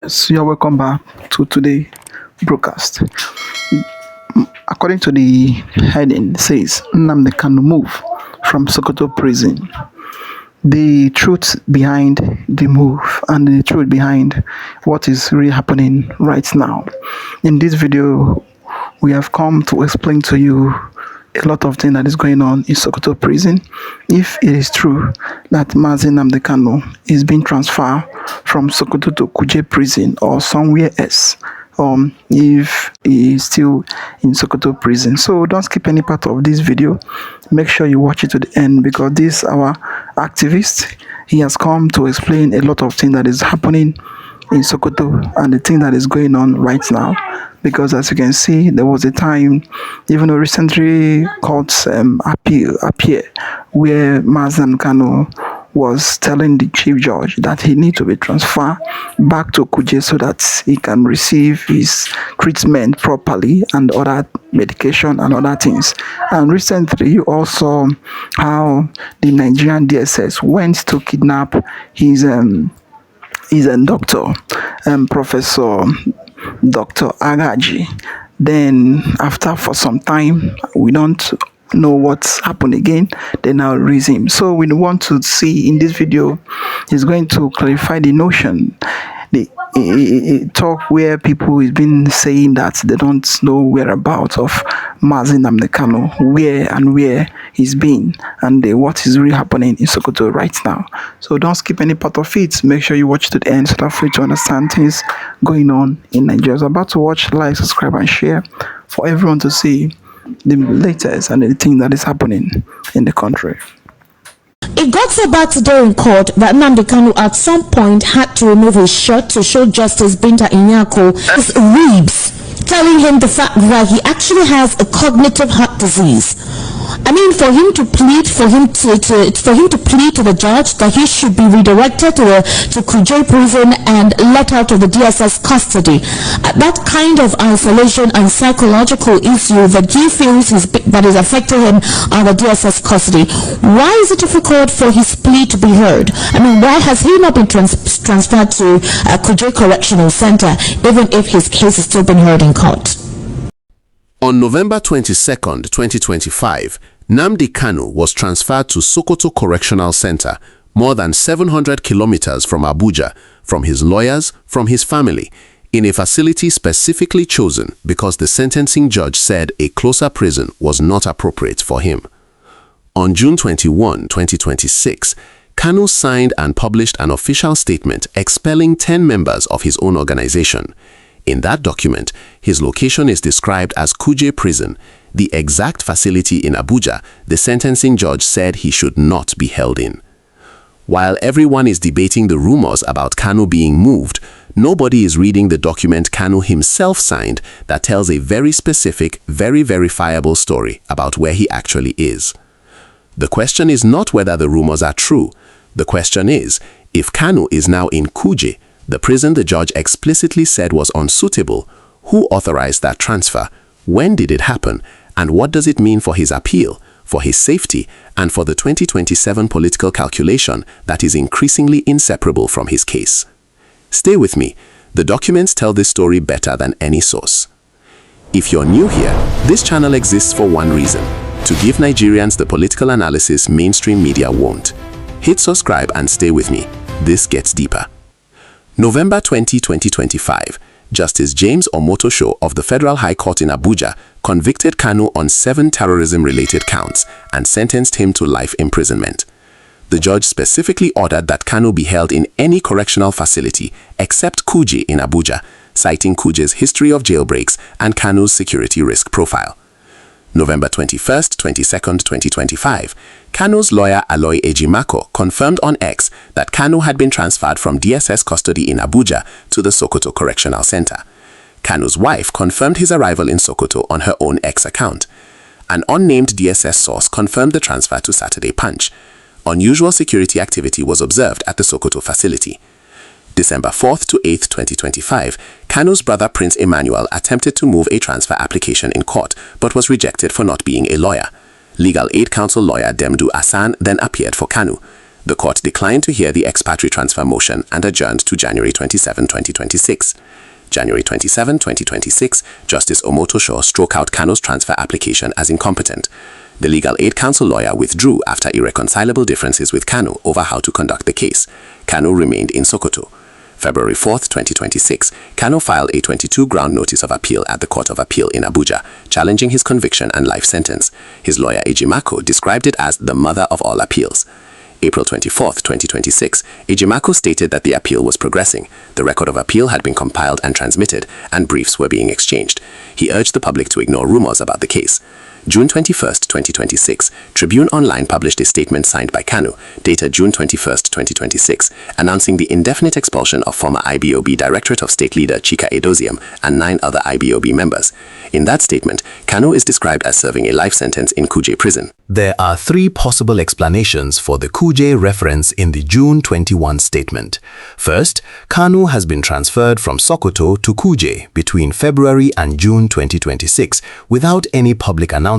So you're welcome back to today's broadcast. According to the heading, it says Nnamdi Kanu move from Sokoto prison. The truth behind the move and the truth behind what is really happening right now. In this video, we have come to explain to you a lot of things that is going on in Sokoto prison. If it is true that Mazi Nnamdi Kanu is being transferred from Sokoto to Kuje prison or somewhere else, if he is still in Sokoto prison. So don't skip any part of this video. Make sure you watch it to the end, because this our activist, he has come to explain a lot of things that is happening in Sokoto and the thing that is going on right now. Because as you can see, there was a time, even though recently courts appear where Mazi Nnamdi Kanu was telling the chief judge that he needs to be transferred back to Kuje so that he can receive his treatment properly and other medication and other things. And recently you also how the Nigerian DSS went to kidnap his doctor, Professor Dr. Agaji. Then after for some time, we don't know what's happened again, they now release him. So we want to see in this video, he's going to clarify the notion, the talk where people has been saying that they don't know whereabouts of Mazi Nnamdi Kanu, where he's been, and what is really happening in Sokoto right now. So don't skip any part of it. Make sure you watch to the end so that for you to understand things going on in Nigeria. So about to watch, like, subscribe, and share for everyone to see the latest and the thing that is happening in the country. It got so bad today in court that Nnamdi Kanu at some point had to remove his shirt to show Justice Binta Inyako his ribs, telling him the fact that he actually has a cognitive heart disease. I mean, for him to plead to the judge that he should be redirected to Kuje prison and let out of the DSS custody. That kind of isolation and psychological issue that he feels that is affecting him on the DSS custody. Why is it difficult for his plea to be heard? I mean, why has he not been transferred to Kuje Correctional Center, even if his case is still being heard in court? On November 22nd, 2025, Nnamdi Kanu was transferred to Sokoto Correctional Center, more than 700 kilometers from Abuja, from his lawyers, from his family, in a facility specifically chosen because the sentencing judge said a closer prison was not appropriate for him. On June 21, 2026, Kanu signed and published an official statement expelling 10 members of his own organization. In that document, his location is described as Kuje Prison, the exact facility in Abuja the sentencing judge said he should not be held in. While everyone is debating the rumors about Kanu being moved, nobody is reading the document Kanu himself signed that tells a very specific, very verifiable story about where he actually is. The question is not whether the rumors are true. The question is, if Kanu is now in Kuje, the prison the judge explicitly said was unsuitable, who authorized that transfer? When did it happen? And what does it mean for his appeal, for his safety, and for the 2027 political calculation that is increasingly inseparable from his case? Stay with me. The documents tell this story better than any source. If you're new here, this channel exists for one reason: to give Nigerians the political analysis mainstream media won't. Hit subscribe and stay with me. This gets deeper. November 20, 2025, Justice James Omotosho of the Federal High Court in Abuja convicted Kanu on 7 terrorism-related counts and sentenced him to life imprisonment. The judge specifically ordered that Kanu be held in any correctional facility except Kuje in Abuja, citing Kuje's history of jailbreaks and Kanu's security risk profile. November 21st, 22nd, 2025, Kanu's lawyer Aloy Ejimako confirmed on X that Kanu had been transferred from DSS custody in Abuja to the Sokoto Correctional Center. Kanu's wife confirmed his arrival in Sokoto on her own X account. An unnamed DSS source confirmed the transfer to Saturday Punch. Unusual security activity was observed at the Sokoto facility. December 4th to 8th, 2025, Kanu's brother Prince Emmanuel attempted to move a transfer application in court but was rejected for not being a lawyer. Legal aid counsel lawyer Demdu Asan then appeared for Kanu. The court declined to hear the ex-parte transfer motion and adjourned to January 27, 2026. January 27, 2026, Justice Omotosho struck out Kanu's transfer application as incompetent. The legal aid counsel lawyer withdrew after irreconcilable differences with Kanu over how to conduct the case. Kanu remained in Sokoto. February 4, 2026, Kanu filed a 22-ground notice of appeal at the Court of Appeal in Abuja, challenging his conviction and life sentence. His lawyer Ejimako described it as the mother of all appeals. April 24, 2026, Ejimako stated that the appeal was progressing. The record of appeal had been compiled and transmitted, and briefs were being exchanged. He urged the public to ignore rumors about the case. June 21, 2026, Tribune Online published a statement signed by Kanu, dated June 21, 2026, announcing the indefinite expulsion of former IBOB Directorate of State leader Chika Edoziam and 9 other IBOB members. In that statement, Kanu is described as serving a life sentence in Kuje prison. There are 3 possible explanations for the Kuje reference in the June 21 statement. First, Kanu has been transferred from Sokoto to Kuje between February and June 2026 without any public announcement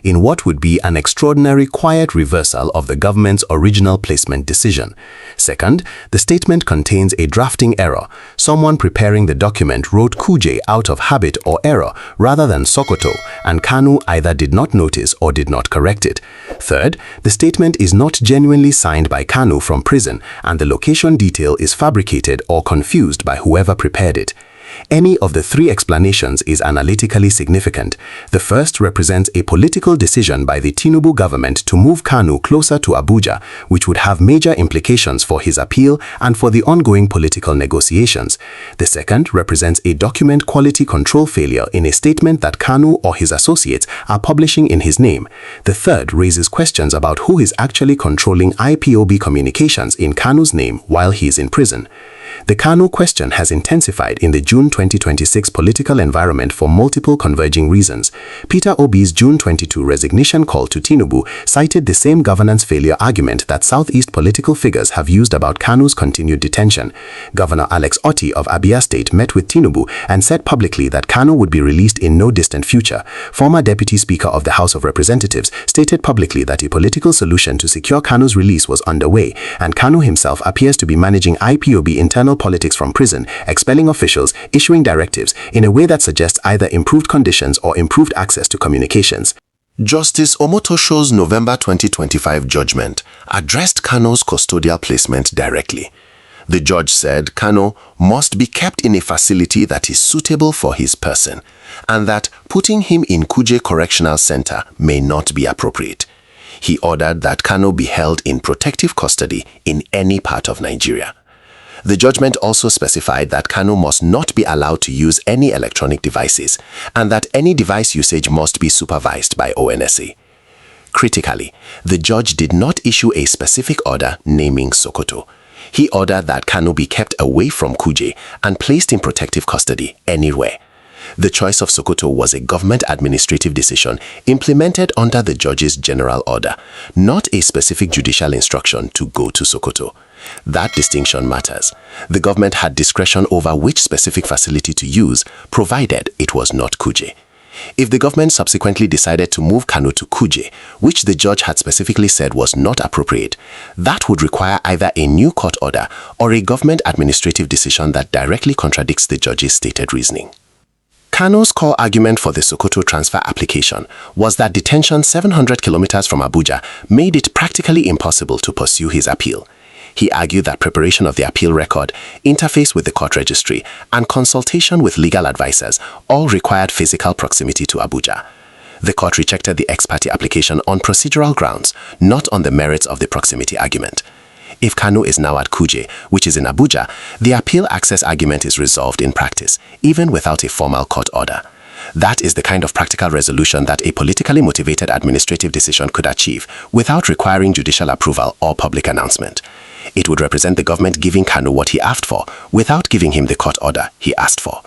in what would be an extraordinary quiet reversal of the government's original placement decision. Second, the statement contains a drafting error. Someone preparing the document wrote Kuje out of habit or error rather than Sokoto, and Kanu either did not notice or did not correct it. Third, the statement is not genuinely signed by Kanu from prison, and the location detail is fabricated or confused by whoever prepared it. Any of the 3 explanations is analytically significant. The first represents a political decision by the Tinubu government to move Kanu closer to Abuja, which would have major implications for his appeal and for the ongoing political negotiations. The second represents a document quality control failure in a statement that Kanu or his associates are publishing in his name. The third raises questions about who is actually controlling IPOB communications in Kanu's name while he is in prison. The Kanu question has intensified in the June 2026 political environment for multiple converging reasons. Peter Obi's June 22 resignation call to Tinubu cited the same governance failure argument that Southeast political figures have used about Kanu's continued detention. Governor Alex Otti of Abia State met with Tinubu and said publicly that Kanu would be released in no distant future. Former Deputy Speaker of the House of Representatives stated publicly that a political solution to secure Kanu's release was underway, and Kanu himself appears to be managing IPOB internal politics from prison, expelling officials, issuing directives in a way that suggests either improved conditions or improved access to communications. Justice Omotosho's November 2025 judgment addressed Kanu's custodial placement directly. The judge said Kanu must be kept in a facility that is suitable for his person, and that putting him in Kuje Correctional Center may not be appropriate. He ordered that Kanu be held in protective custody in any part of Nigeria. The judgment also specified that Kanu must not be allowed to use any electronic devices, and that any device usage must be supervised by ONSA. Critically, the judge did not issue a specific order naming Sokoto. He ordered that Kanu be kept away from Kuje and placed in protective custody anywhere. The choice of Sokoto was a government administrative decision implemented under the judge's general order, not a specific judicial instruction to go to Sokoto. That distinction matters. The government had discretion over which specific facility to use, provided it was not Kuje. If the government subsequently decided to move Kanu to Kuje, which the judge had specifically said was not appropriate, that would require either a new court order or a government administrative decision that directly contradicts the judge's stated reasoning. Kanu's core argument for the Sokoto transfer application was that detention 700 kilometers from Abuja made it practically impossible to pursue his appeal. He argued that preparation of the appeal record, interface with the court registry, and consultation with legal advisors all required physical proximity to Abuja. The court rejected the ex parte application on procedural grounds, not on the merits of the proximity argument. If Kanu is now at Kuje, which is in Abuja, the appeal access argument is resolved in practice, even without a formal court order. That is the kind of practical resolution that a politically motivated administrative decision could achieve without requiring judicial approval or public announcement. It would represent the government giving Kanu what he asked for without giving him the court order he asked for.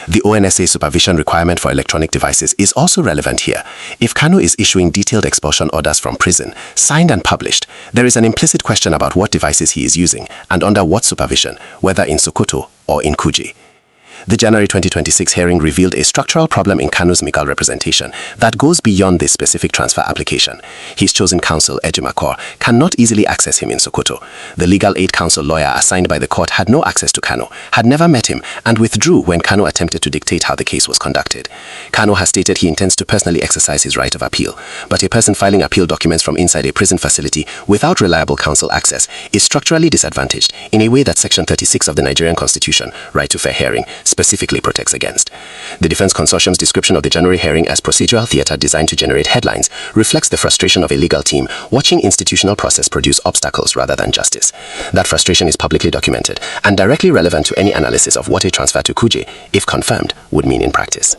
The ONSA supervision requirement for electronic devices is also relevant here. If Kanu is issuing detailed expulsion orders from prison, signed and published, there is an implicit question about what devices he is using and under what supervision, whether in Sokoto or in Kuje. The January 2026 hearing revealed a structural problem in Kanu's legal representation that goes beyond this specific transfer application. His chosen counsel, Ejimakor, cannot easily access him in Sokoto. The legal aid counsel lawyer assigned by the court had no access to Kanu, had never met him, and withdrew when Kanu attempted to dictate how the case was conducted. Kanu has stated he intends to personally exercise his right of appeal, but a person filing appeal documents from inside a prison facility without reliable counsel access is structurally disadvantaged in a way that Section 36 of the Nigerian Constitution, right to fair hearing, specifically protects against. The Defense Consortium's description of the January hearing as procedural theater designed to generate headlines reflects the frustration of a legal team watching institutional process produce obstacles rather than justice. That frustration is publicly documented and directly relevant to any analysis of what a transfer to Kuje, if confirmed, would mean in practice.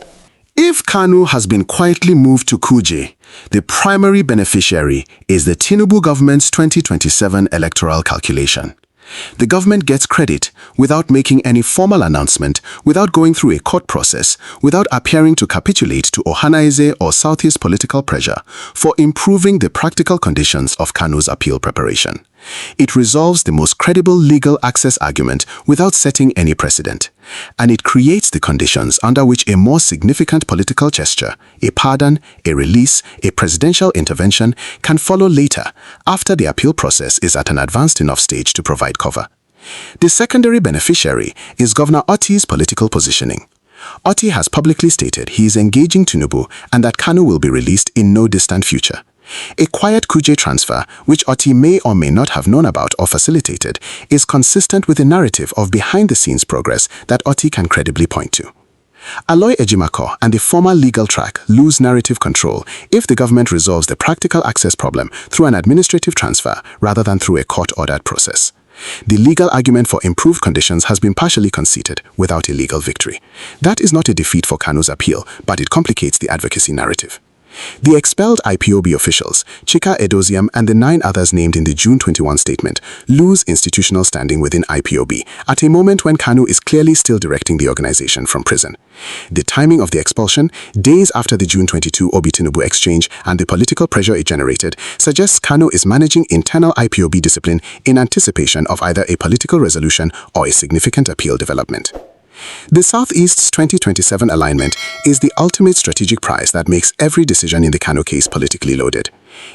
If Kanu has been quietly moved to Kuje, the primary beneficiary is the Tinubu government's 2027 electoral calculation. The government gets credit without making any formal announcement, without going through a court process, without appearing to capitulate to Ohanaeze or Southeast political pressure for improving the practical conditions of Kanu's appeal preparation. It resolves the most credible legal access argument without setting any precedent, and it creates the conditions under which a more significant political gesture, a pardon, a release, a presidential intervention, can follow later after the appeal process is at an advanced enough stage to provide cover. The secondary beneficiary is Governor Oti's political positioning. Oti has publicly stated he is engaging Tinubu and that Kanu will be released in no distant future. A quiet Kuje transfer, which Oti may or may not have known about or facilitated, is consistent with the narrative of behind-the-scenes progress that Oti can credibly point to. Aloy Ejimakor and the former legal track lose narrative control if the government resolves the practical access problem through an administrative transfer rather than through a court-ordered process. The legal argument for improved conditions has been partially conceded without a legal victory. That is not a defeat for Kanu's appeal, but it complicates the advocacy narrative. The expelled IPOB officials, Chika Edoziam and the 9 others named in the June 21 statement, lose institutional standing within IPOB at a moment when Kanu is clearly still directing the organization from prison. The timing of the expulsion, days after the June 22 Obi-Tinubu exchange and the political pressure it generated, suggests Kanu is managing internal IPOB discipline in anticipation of either a political resolution or a significant appeal development. The Southeast's 2027 alignment is the ultimate strategic prize that makes every decision in the Kanu case politically loaded.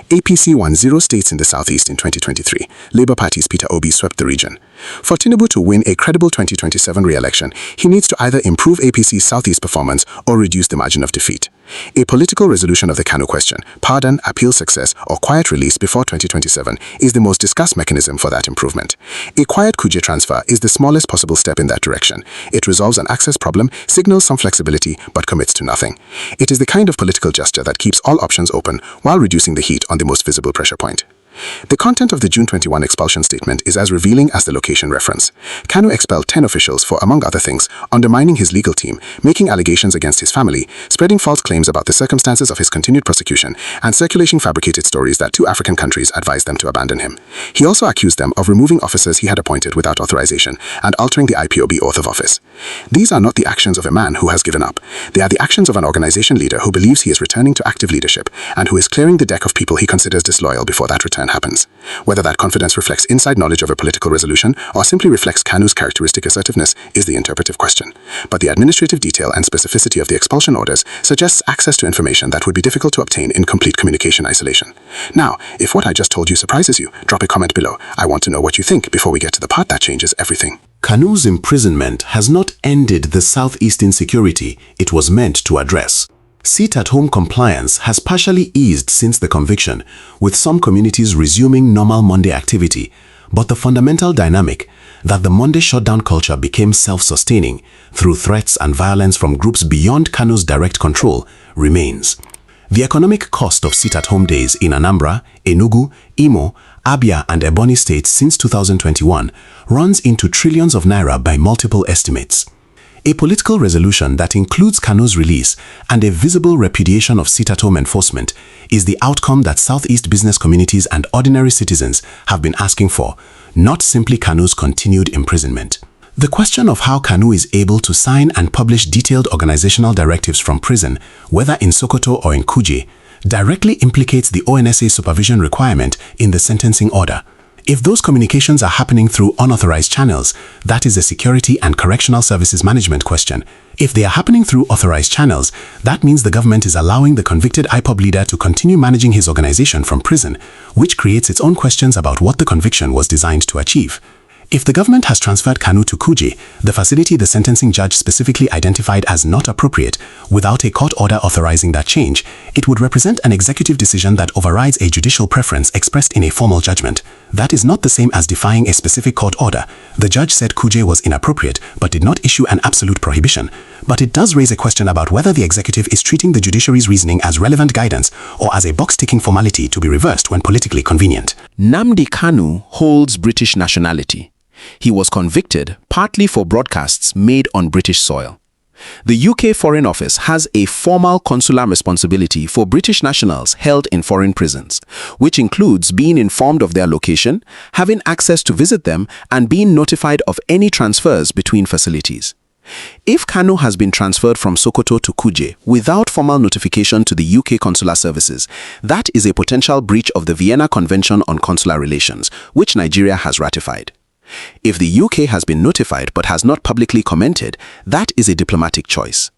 APC won 0 states in the Southeast in 2023. Labour Party's Peter Obi swept the region. For Tinubu to win a credible 2027 re-election, he needs to either improve APC's Southeast performance or reduce the margin of defeat. A political resolution of the Kanu question, pardon, appeal success, or quiet release before 2027 is the most discussed mechanism for that improvement. A quiet Kuje transfer is the smallest possible step in that direction. It resolves an access problem, signals some flexibility, but commits to nothing. It is the kind of political gesture that keeps all options open while reducing the heat on the most visible pressure point. The content of the June 21 expulsion statement is as revealing as the location reference. Kanu expelled 10 officials for, among other things, undermining his legal team, making allegations against his family, spreading false claims about the circumstances of his continued prosecution, and circulating fabricated stories that 2 African countries advised them to abandon him. He also accused them of removing officers he had appointed without authorization and altering the IPOB oath of office. These are not the actions of a man who has given up. They are the actions of an organization leader who believes he is returning to active leadership and who is clearing the deck of people he considers disloyal before that return happens. Whether that confidence reflects inside knowledge of a political resolution or simply reflects Kanu's characteristic assertiveness is the interpretive question. But the administrative detail and specificity of the expulsion orders suggests access to information that would be difficult to obtain in complete communication isolation. Now, if what I just told you surprises you, drop a comment below. I want to know what you think before we get to the part that changes everything. Kanu's imprisonment has not ended the Southeast insecurity it was meant to address. Sit-at-home compliance has partially eased since the conviction, with some communities resuming normal Monday activity, but the fundamental dynamic that the Monday shutdown culture became self-sustaining through threats and violence from groups beyond Kanu's direct control remains. The economic cost of sit-at-home days in Anambra, Enugu, Imo, Abia and Ebonyi states since 2021 runs into trillions of naira by multiple estimates. A political resolution that includes Kanu's release and a visible repudiation of sit-at-home enforcement is the outcome that Southeast business communities and ordinary citizens have been asking for, not simply Kanu's continued imprisonment. The question of how Kanu is able to sign and publish detailed organizational directives from prison, whether in Sokoto or in Kuje, directly implicates the ONSA supervision requirement in the sentencing order. If those communications are happening through unauthorized channels, that is a security and correctional services management question. If they are happening through authorized channels, that means the government is allowing the convicted IPOB leader to continue managing his organization from prison, which creates its own questions about what the conviction was designed to achieve. If the government has transferred Kanu to Kuje, the facility the sentencing judge specifically identified as not appropriate, without a court order authorizing that change, it would represent an executive decision that overrides a judicial preference expressed in a formal judgment. That is not the same as defying a specific court order. The judge said Kuje was inappropriate, but did not issue an absolute prohibition. But it does raise a question about whether the executive is treating the judiciary's reasoning as relevant guidance or as a box-ticking formality to be reversed when politically convenient. Nnamdi Kanu holds British nationality. He was convicted partly for broadcasts made on British soil. The UK Foreign Office has a formal consular responsibility for British nationals held in foreign prisons, which includes being informed of their location, having access to visit them, and being notified of any transfers between facilities. If Kanu has been transferred from Sokoto to Kuje without formal notification to the UK Consular Services, that is a potential breach of the Vienna Convention on Consular Relations, which Nigeria has ratified. If the UK has been notified but has not publicly commented, that is a diplomatic choice.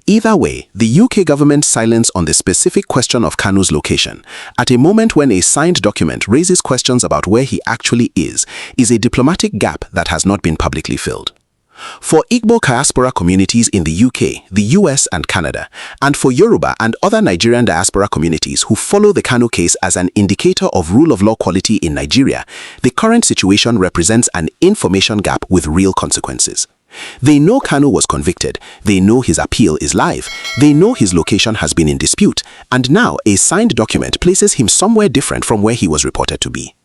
Either way, the UK government's silence on the specific question of Kanu's location, at a moment when a signed document raises questions about where he actually is a diplomatic gap that has not been publicly filled. For Igbo diaspora communities in the UK, the US and Canada, and for Yoruba and other Nigerian diaspora communities who follow the Kanu case as an indicator of rule of law quality in Nigeria, the current situation represents an information gap with real consequences. They know Kanu was convicted, they know his appeal is live, they know his location has been in dispute, and now a signed document places him somewhere different from where he was reported to be.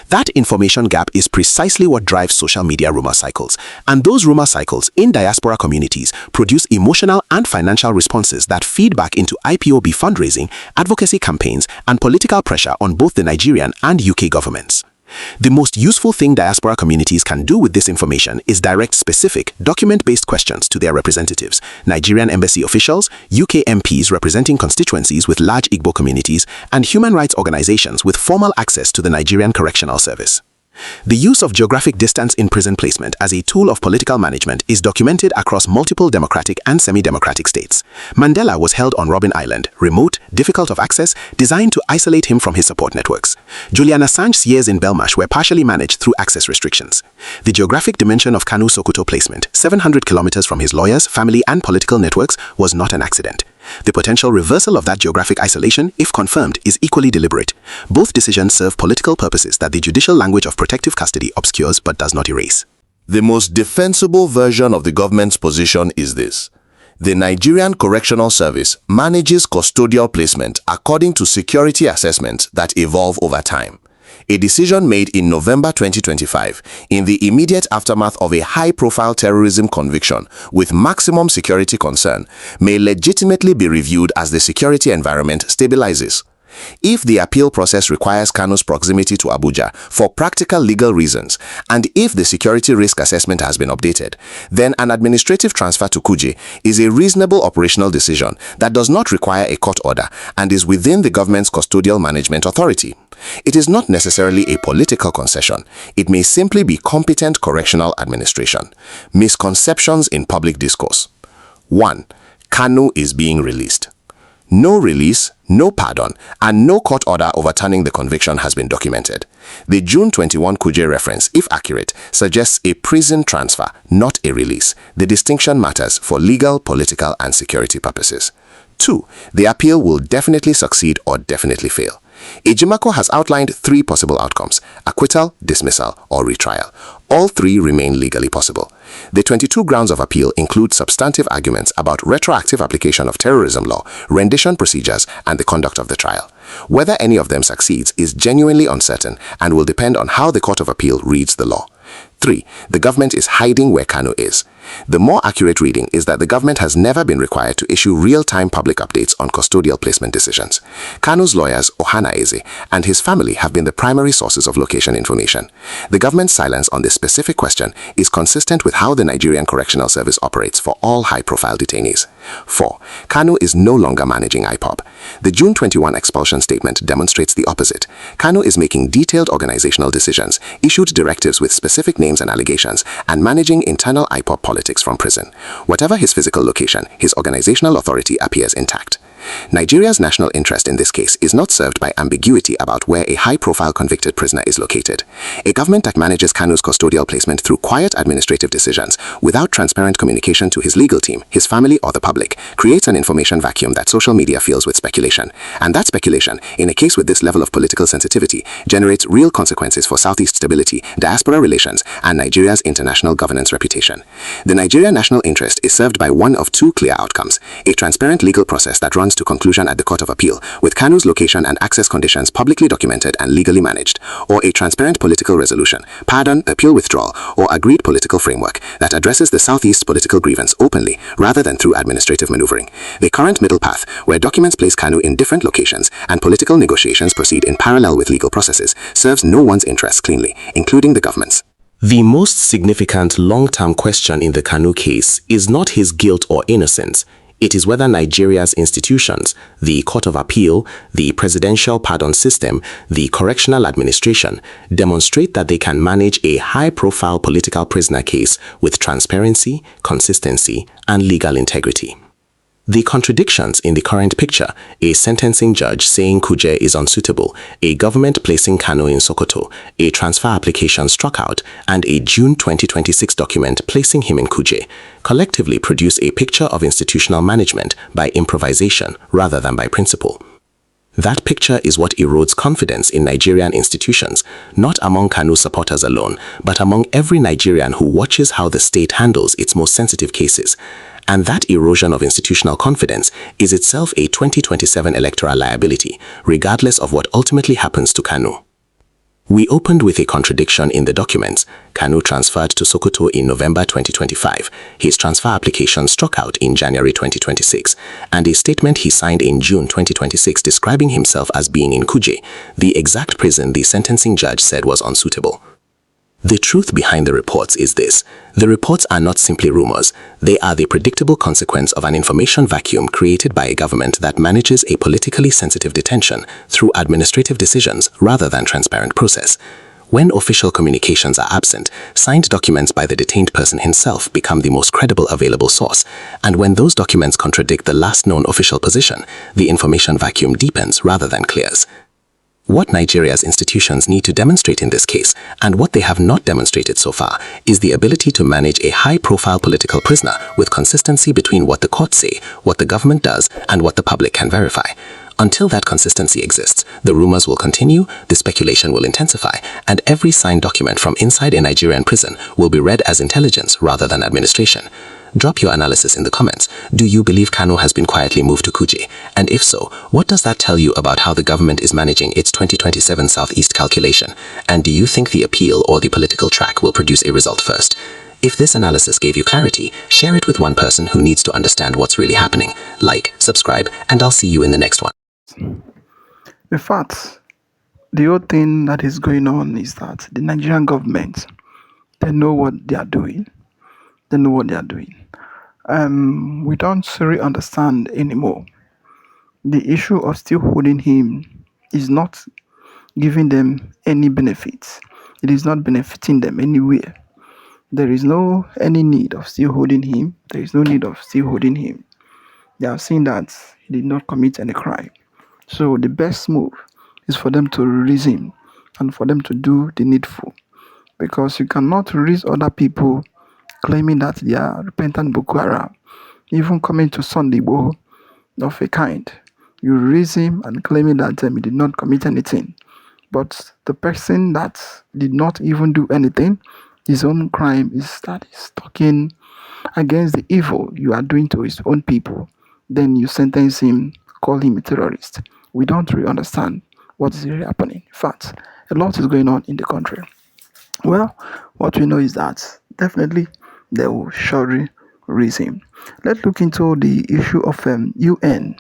That information gap is precisely what drives social media rumor cycles, and those rumor cycles in diaspora communities produce emotional and financial responses that feed back into IPOB fundraising, advocacy campaigns, and political pressure on both the Nigerian and UK governments. The most useful thing diaspora communities can do with this information is direct specific, document-based questions to their representatives, Nigerian embassy officials, UK MPs representing constituencies with large Igbo communities, and human rights organizations with formal access to the Nigerian Correctional Service. The use of geographic distance in prison placement as a tool of political management is documented across multiple democratic and semi-democratic states. Mandela was held on Robben Island, remote, difficult of access, designed to isolate him from his support networks. Julian Assange's years in Belmarsh were partially managed through access restrictions. The geographic dimension of Kanu Sokoto placement, 700 kilometers from his lawyers, family, and political networks, was not an accident. The potential reversal of that geographic isolation, if confirmed, is equally deliberate. Both decisions serve political purposes that the judicial language of protective custody obscures but does not erase. The most defensible version of the government's position is this. The Nigerian Correctional Service manages custodial placement according to security assessments that evolve over time. A decision made in November 2025 in the immediate aftermath of a high-profile terrorism conviction with maximum security concern may legitimately be reviewed as the security environment stabilizes. If the appeal process requires Kanu's proximity to Abuja for practical legal reasons, and if the security risk assessment has been updated, then an administrative transfer to Kuje is a reasonable operational decision that does not require a court order and is within the government's custodial management authority. It is not necessarily a political concession. It may simply be competent correctional administration. Misconceptions in public discourse. 1. Kanu is being released. No release, no pardon, and no court order overturning the conviction has been documented. The June 21 Kuje reference, if accurate, suggests a prison transfer, not a release. The distinction matters for legal, political, and security purposes. 2. The appeal will definitely succeed or definitely fail. Ejimako has outlined 3 possible outcomes: acquittal, dismissal, or retrial. All 3 remain legally possible. The 22 grounds of appeal include substantive arguments about retroactive application of terrorism law, rendition procedures, and the conduct of the trial. Whether any of them succeeds is genuinely uncertain and will depend on how the Court of Appeal reads the law. 3. The government is hiding where Kanu is. The more accurate reading is that the government has never been required to issue real-time public updates on custodial placement decisions. Kanu's lawyers, Ohana Eze, and his family have been the primary sources of location information. The government's silence on this specific question is consistent with how the Nigerian Correctional Service operates for all high-profile detainees. 4. Kanu is no longer managing IPOB. The June 21 expulsion statement demonstrates the opposite. Kanu is making detailed organizational decisions, issued directives with specific names and allegations, and managing internal IPOB politics from prison. Whatever his physical location, his organizational authority appears intact. Nigeria's national interest in this case is not served by ambiguity about where a high-profile convicted prisoner is located. A government that manages Kanu's custodial placement through quiet administrative decisions, without transparent communication to his legal team, his family, or the public, creates an information vacuum that social media fills with speculation. And that speculation, in a case with this level of political sensitivity, generates real consequences for Southeast stability, diaspora relations, and Nigeria's international governance reputation. The Nigerian national interest is served by one of two clear outcomes: a transparent legal process that runs to conclusion at the Court of Appeal, with Kanu's location and access conditions publicly documented and legally managed, or a transparent political resolution, pardon, appeal withdrawal, or agreed political framework that addresses the Southeast's political grievance openly, rather than through administrative maneuvering. The current middle path, where documents place Kanu in different locations and political negotiations proceed in parallel with legal processes, serves no one's interests cleanly, including the government's. The most significant long-term question in the Kanu case is not his guilt or innocence. It is whether Nigeria's institutions, the Court of Appeal, the presidential pardon system, the correctional administration, demonstrate that they can manage a high-profile political prisoner case with transparency, consistency, and legal integrity. The contradictions in the current picture, a sentencing judge saying Kuje is unsuitable, a government placing Kanu in Sokoto, a transfer application struck out, and a June 2026 document placing him in Kuje, collectively produce a picture of institutional management by improvisation rather than by principle. That picture is what erodes confidence in Nigerian institutions, not among Kanu supporters alone, but among every Nigerian who watches how the state handles its most sensitive cases. And that erosion of institutional confidence is itself a 2027 electoral liability, regardless of what ultimately happens to Kanu. We opened with a contradiction in the documents. Kanu transferred to Sokoto in November 2025, his transfer application struck out in January 2026, and a statement he signed in June 2026 describing himself as being in Kuje, the exact prison the sentencing judge said was unsuitable. The truth behind the reports is this: the reports are not simply rumors, they are the predictable consequence of an information vacuum created by a government that manages a politically sensitive detention through administrative decisions rather than transparent process. When official communications are absent, signed documents by the detained person himself become the most credible available source, and when those documents contradict the last known official position, the information vacuum deepens rather than clears. What Nigeria's institutions need to demonstrate in this case, and what they have not demonstrated so far, is the ability to manage a high-profile political prisoner with consistency between what the courts say, what the government does, and what the public can verify. Until that consistency exists, the rumors will continue, the speculation will intensify, and every signed document from inside a Nigerian prison will be read as intelligence rather than administration. Drop your analysis in the comments. Do you believe Kanu has been quietly moved to Kuje? And if so, what does that tell you about how the government is managing its 2027 Southeast calculation? And do you think the appeal or the political track will produce a result first? If this analysis gave you clarity, share it with one person who needs to understand what's really happening. Like, subscribe, and I'll see you in the next one. In fact, the whole thing that is going on is that the Nigerian government, they know what they are doing. They know what they are doing. We don't really understand anymore. The issue of still holding him is not giving them any benefits. It is not benefiting them anywhere. There is no any need of still holding him. There is no need of still holding him. They have seen that he did not commit any crime. So the best move is for them to release him and for them to do the needful. Because you cannot release other people claiming that they are repentant Boko Haram, even coming to Sunday Igboho of a kind. You release him and claiming that he did not commit anything. But the person that did not even do anything, his own crime is that he's talking against the evil you are doing to his own people. Then you sentence him, call him a terrorist. We don't really understand what is really happening. In fact, a lot is going on in the country. Well, what we know is that definitely they will surely release him. Let's look into the issue of UN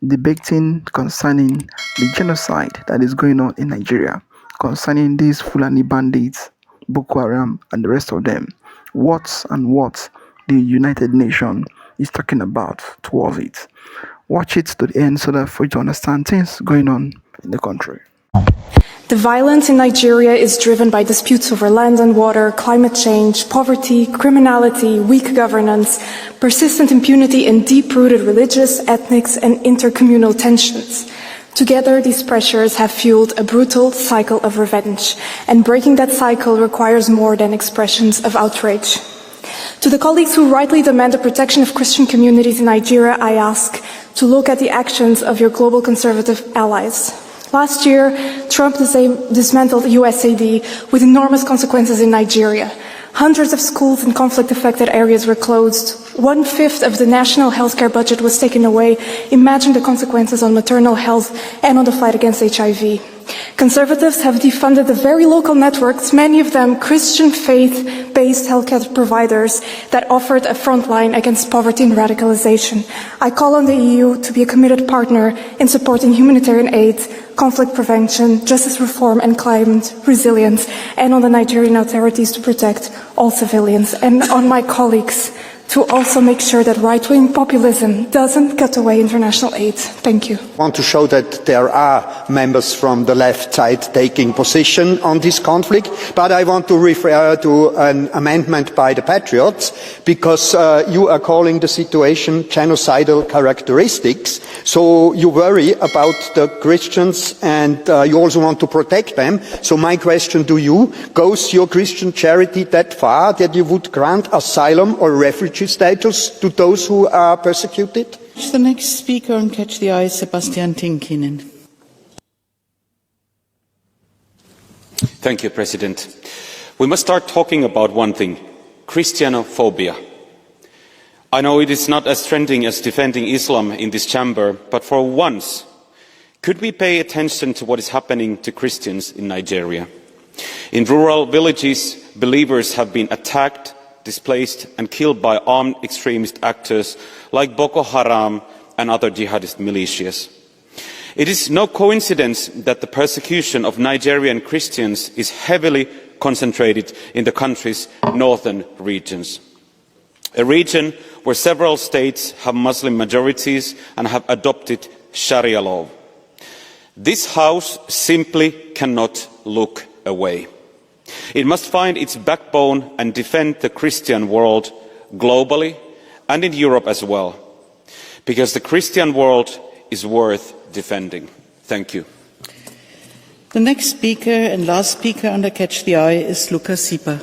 debating concerning the genocide that is going on in Nigeria, concerning these Fulani bandits, Boko Haram, and the rest of them. What the United Nations is talking about towards it. Watch it to the end so that for you to understand things going on in the country. The violence in Nigeria is driven by disputes over land and water, climate change, poverty, criminality, weak governance, persistent impunity, and deep-rooted religious, ethnic, and intercommunal tensions. Together, these pressures have fueled a brutal cycle of revenge, and breaking that cycle requires more than expressions of outrage. To the colleagues who rightly demand the protection of Christian communities in Nigeria, I ask to look at the actions of your global conservative allies. Last year, Trump dismantled USAID with enormous consequences in Nigeria. Hundreds of schools in conflict-affected areas were closed. 1/5 of the national healthcare budget was taken away. Imagine the consequences on maternal health and on the fight against HIV. Conservatives have defunded the very local networks, many of them Christian faith-based healthcare providers that offered a front line against poverty and radicalization. I call on the EU to be a committed partner in supporting humanitarian aid, conflict prevention, justice reform and climate resilience, and on the Nigerian authorities to protect all civilians, and on my colleagues to also make sure that right-wing populism doesn't cut away international aid. Thank you. I want to show that there are members from the left side taking position on this conflict, but I want to refer to an amendment by the Patriots, because you are calling the situation genocidal characteristics, so you worry about the Christians and you also want to protect them. So my question to you, goes your Christian charity that far that you would grant asylum or refugee status to those who are persecuted? The next speaker on Catch the Eye, Sebastian Tinkinen. Thank you, President. We must start talking about one thing: Christianophobia. I know it is not as trending as defending Islam in this chamber, but for once, could we pay attention to what is happening to Christians in Nigeria? In rural villages, believers have been attacked, displaced and killed by armed extremist actors like Boko Haram and other jihadist militias. It is no coincidence that the persecution of Nigerian Christians is heavily concentrated in the country's northern regions, a region where several states have Muslim majorities and have adopted Sharia law. This House simply cannot look away. It must find its backbone and defend the Christian world globally and in Europe as well, because the Christian world is worth defending. Thank you. The next speaker and last speaker under Catch the Eye is Lukas Sieper.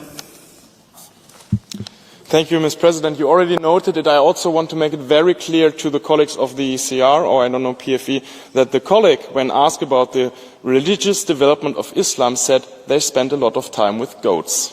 Thank you, Ms. President. You already noted it. I also want to make it very clear to the colleagues of the ECR, or I don't know, PFE, that the colleague, when asked about the religious development of Islam, said they spent a lot of time with goats.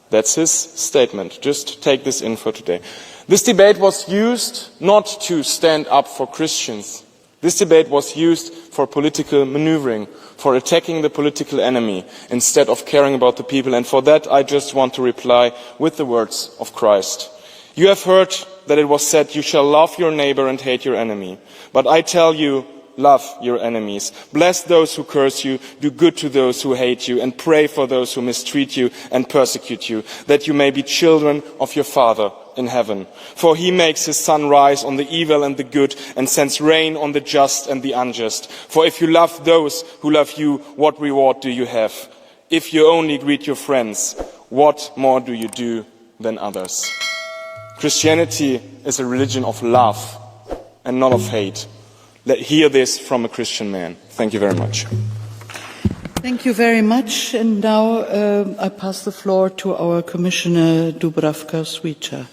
That's his statement. Just take this in for today. This debate was used not to stand up for Christians. This debate was used for political maneuvering, for attacking the political enemy, instead of caring about the people. And for that, I just want to reply with the words of Christ. You have heard that it was said, you shall love your neighbor and hate your enemy. But I tell you, love your enemies. Bless those who curse you, do good to those who hate you, and pray for those who mistreat you and persecute you, that you may be children of your Father in heaven. For he makes his sun rise on the evil and the good, and sends rain on the just and the unjust. For if you love those who love you, what reward do you have? If you only greet your friends, what more do you do than others? Christianity is a religion of love and not of hate. Hear this from a Christian man. Thank you very much. Thank you very much. And now I pass the floor to our Commissioner Dubravka-Šuica.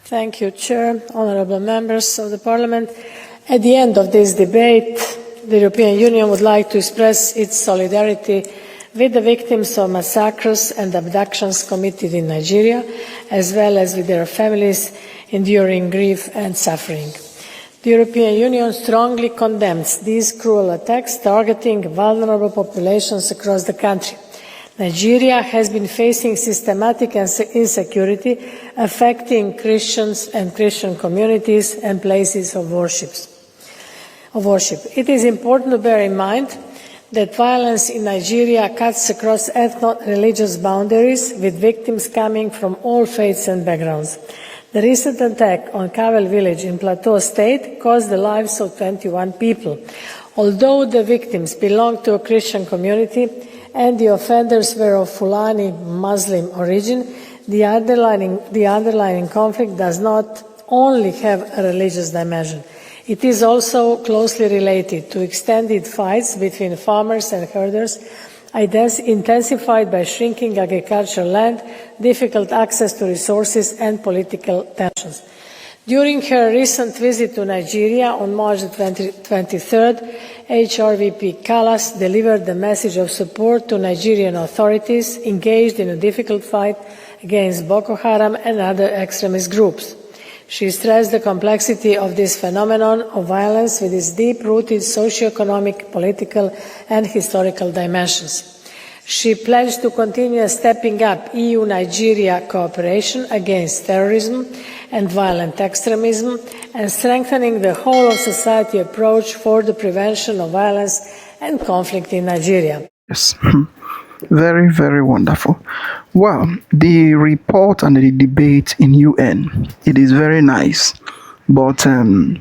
Thank you, Chair, honourable members of the Parliament. At the end of this debate, the European Union would like to express its solidarity with the victims of massacres and abductions committed in Nigeria, as well as with their families enduring grief and suffering. The European Union strongly condemns these cruel attacks targeting vulnerable populations across the country. Nigeria has been facing systematic insecurity affecting Christians and Christian communities and places of worship. It is important to bear in mind that violence in Nigeria cuts across ethno-religious boundaries, with victims coming from all faiths and backgrounds. The recent attack on Kavel village in Plateau State cost the lives of 21 people. Although the victims belonged to a Christian community and the offenders were of Fulani Muslim origin, the underlying conflict does not only have a religious dimension. It is also closely related to extended fights between farmers and herders, intensified by shrinking agricultural land, difficult access to resources, and political tensions. During her recent visit to Nigeria on March 23rd, HRVP Callas delivered the message of support to Nigerian authorities engaged in a difficult fight against Boko Haram and other extremist groups. She stressed the complexity of this phenomenon of violence with its deep-rooted socio-economic, political, and historical dimensions. She pledged to continue stepping up EU-Nigeria cooperation against terrorism and violent extremism and strengthening the whole-of-society approach for the prevention of violence and conflict in Nigeria. Yes. Very, very wonderful. Well, the report and the debate in UN, it is very nice. But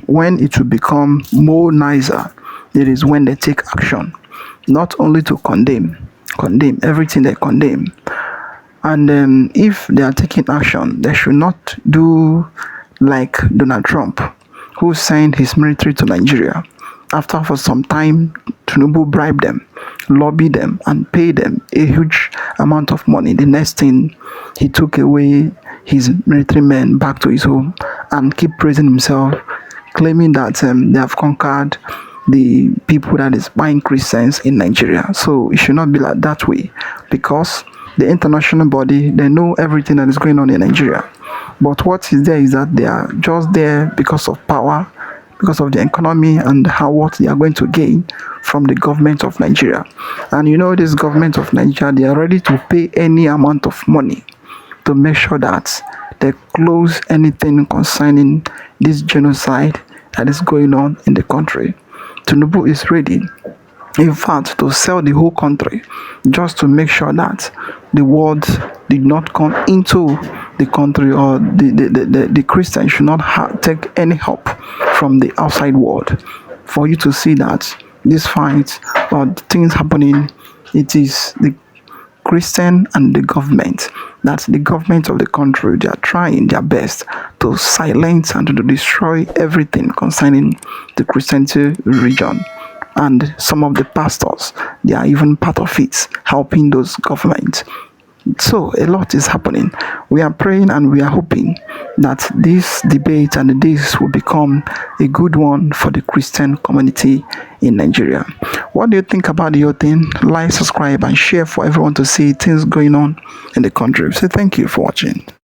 when it will become more nicer, it is when they take action. Not only to condemn everything they condemn. And if they are taking action, they should not do like Donald Trump, who sent his military to Nigeria. After for some time, Tinubu bribed them, lobbied them, and paid them a huge amount of money. The next thing, he took away his military men back to his home and keep praising himself, claiming that they have conquered the people that is buying Christians in Nigeria. So it should not be like that way, because the international body, they know everything that is going on in Nigeria. But what is there is that they are just there because of power, because of the economy and what they are going to gain from the government of Nigeria. And you know, this government of Nigeria, they are ready to pay any amount of money to make sure that they close anything concerning this genocide that is going on in the country. Tinubu is ready, in fact, to sell the whole country just to make sure that the world did not come into the country, or the Christians should not take any help from the outside world. For you to see that this fight or things happening, it is the Christian and the government, that's the government of the country, they are trying their best to silence and to destroy everything concerning the Christianity region. And some of the pastors, they are even part of it, helping those governments. So a lot is happening. We are praying and we are hoping that this debate and this will become a good one for the Christian community in Nigeria. What do you think about the whole thing? Like, subscribe, and share for everyone to see things going on in the country. So thank you for watching.